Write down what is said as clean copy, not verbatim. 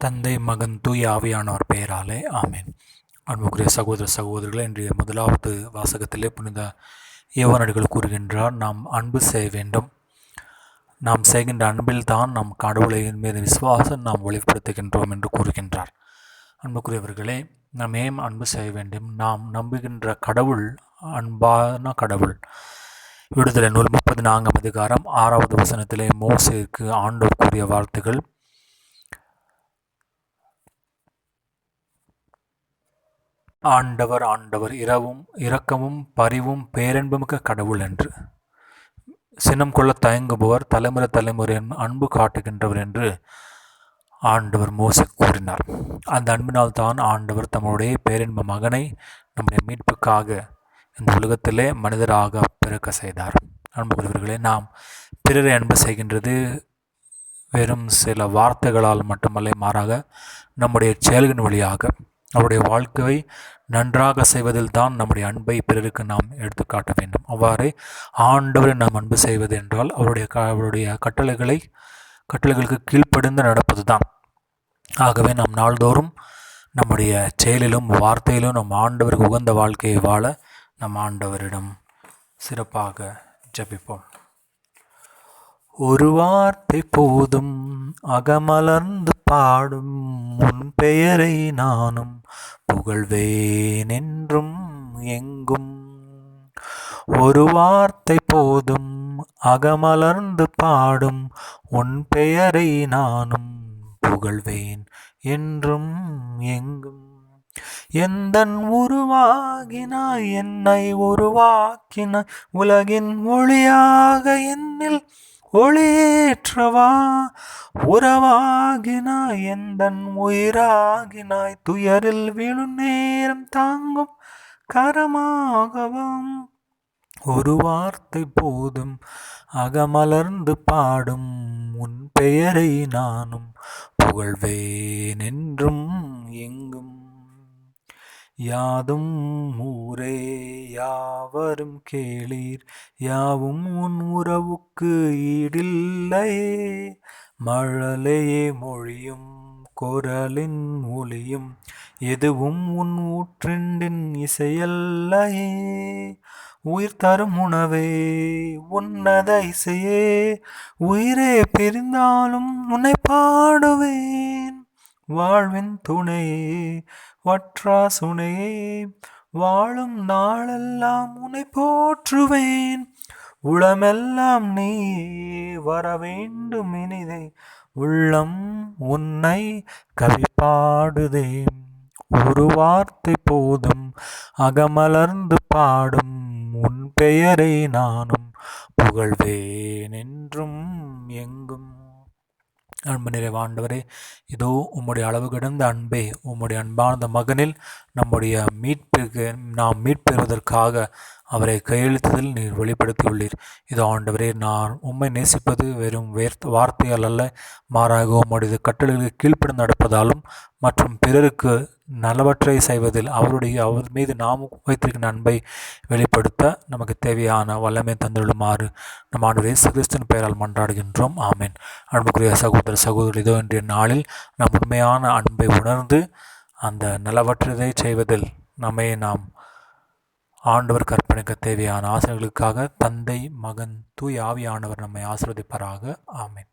தந்தை, மகன், தூய ஆவியானவர் பெயராலே ஆமென். அன்புக்குரிய சகோதர சகோதரிகளை, இன்றைய முதலாவது வாசகத்திலே புனித யோவானடிகள் கூறுகின்றார், நாம் அன்பு செய்ய வேண்டும். நாம் செய்கின்ற அன்பில் தான் நம் கடவுளை மீது விசுவாசம் நாம் வெளிப்படுத்துகின்றோம் என்று கூறுகின்றார். அன்புக்குரியவர்களே, நாம் ஏன் அன்பு செய்ய வேண்டும்? நாம் நம்புகின்ற கடவுள் அன்பான கடவுள். விடுதலை நூல் 34 அதிகாரம் 6வது வசனத்திலே மோசேக்கு ஆண்டவர் கூறிய வார்த்தைகள், ஆண்டவர் இரக்கமும் பரிவும் பேரன்புமிக்க கடவுள் என்று. சினம் கொள்ள தயங்குபவர், தலைமுறை அன்பு காட்டுகின்றவர் என்று ஆண்டவர் மோசே கூறினார். அந்த அன்பினால் தான் ஆண்டவர் தம்முடைய பேரன்பு மகனை நம்முடைய மீட்புக்காக இந்த உலகத்திலே மனிதராக பிறக்க செய்தார். அன்புக்குரியவர்களே, நாம் பிறரை அன்பு செய்கின்றது வெறும் சில வார்த்தைகளால் மட்டுமல்ல, மாறாக நம்முடைய செயல்களின் வழியாக அவருடைய வாழ்க்கையை நன்றாக செய்வதில் தான் நம்முடைய அன்பை பிறருக்கு நாம் எடுத்துக்காட்ட வேண்டும். அவ்வாறே ஆண்டவரை நாம் அன்பு செய்வது என்றால் அவருடைய கட்டளைகளுக்கு கீழ்ப்படிந்து நடப்பது தான். ஆகவே நாம் நாள்தோறும் நம்முடைய செயலிலும் வார்த்தையிலும் நம் ஆண்டவருக்கு உகந்த வாழ்க்கையை வாழ நம் ஆண்டவரிடம் சிறப்பாக ஜெபிப்போம். ஒரு வார்த்தை போதும் அகமலர்ந்து பாடும் உன் பெயரை நானும் புகழ்வேன் என்றும் எங்கும். ஒரு வார்த்தை போதும் அகமலர்ந்து பாடும் உன் பெயரை நானும் புகழ்வேன் என்றும் எங்கும். எந்தன் உருவாகினாய், என்னை உருவாக்கினாய், உலகின் ஒளியாக என்னில் ஒளியேற்றவா. உறவாகினாய், எந்தன் உயிராகினாய், துயரில் விழும் நேரம் தாங்கும் கரமாகவும். ஒரு வார்த்தை போதும் அகமலர்ந்து பாடும் உன் பெயரை நானும் புகழ்வேன் என்றும் எங்கும். யாதும் ஊரே யாவரும் கேளீர், யாவும் உன் உறவுக்கு ஈடில்லையே. மழலையே மொழியும் குரலின் ஒளியும் எதுவும் உன் ஊற்றின் இசையல்லையே. உயிர் தரும் உணவே உன்னத இசையே, உயிரே பிரிந்தாலும் உன்னை பாடுவேன். வாழ்வின் துணையே வற்றா சுனையே, வாழும் நாளெல்லாம் உன்னை போற்றுவேன். உளமெல்லாம் நீயே வர வேண்டும் இனிதே, உள்ளம் உன்னை கவி பாடுதே. ஒரு வார்த்தை போதும் அகமலர்ந்து பாடும் உன் பெயரை நானும் புகழ்வேன் என்றும் எங்கும். அன்பு நிறைந்த ஆண்டவரே, இதோ உம்முடைய அளவு கடந்த அன்பை உம்முடைய அன்பான மகனில் நம்முடைய நாம் மீட்பெறுவதற்காக அவரை கையெழுத்ததில் நீர் வெளிப்படுத்தியுள்ளீர். இதோ ஆண்டவரே, நான் உம்மை நேசிப்பது வெறும் வார்த்தையால் அல்ல, மாறாக உம்முடைய கட்டளைகளுக்கு கீழ்ப்படிந்து நடப்பதாலும் மற்றும் பிறருக்கு நல்லவற்றை செய்வதில் அவர் மீது நாம் வைத்திருக்கின்ற அன்பை வெளிப்படுத்த நமக்கு தேவையான வல்லமை தந்துள்ளுமாறு நம் ஆண்டவர் இயேசு கிறிஸ்துவின் பெயரால் மன்றாடுகின்றோம். ஆமென். அன்புக்குரிய சகோதர சகோதரி, இதோ இன்றைய நாளில் நாம் உண்மையான அன்பை உணர்ந்து அந்த நல்லவற்றை செய்வதில் நாம் ஆண்டவர் கற்பனைக்க தேவையான ஆசைகளுக்காக தந்தை, மகன், தூய ஆவியானவர் நம்மை ஆசீர்வதிப்பாராக. ஆமென்.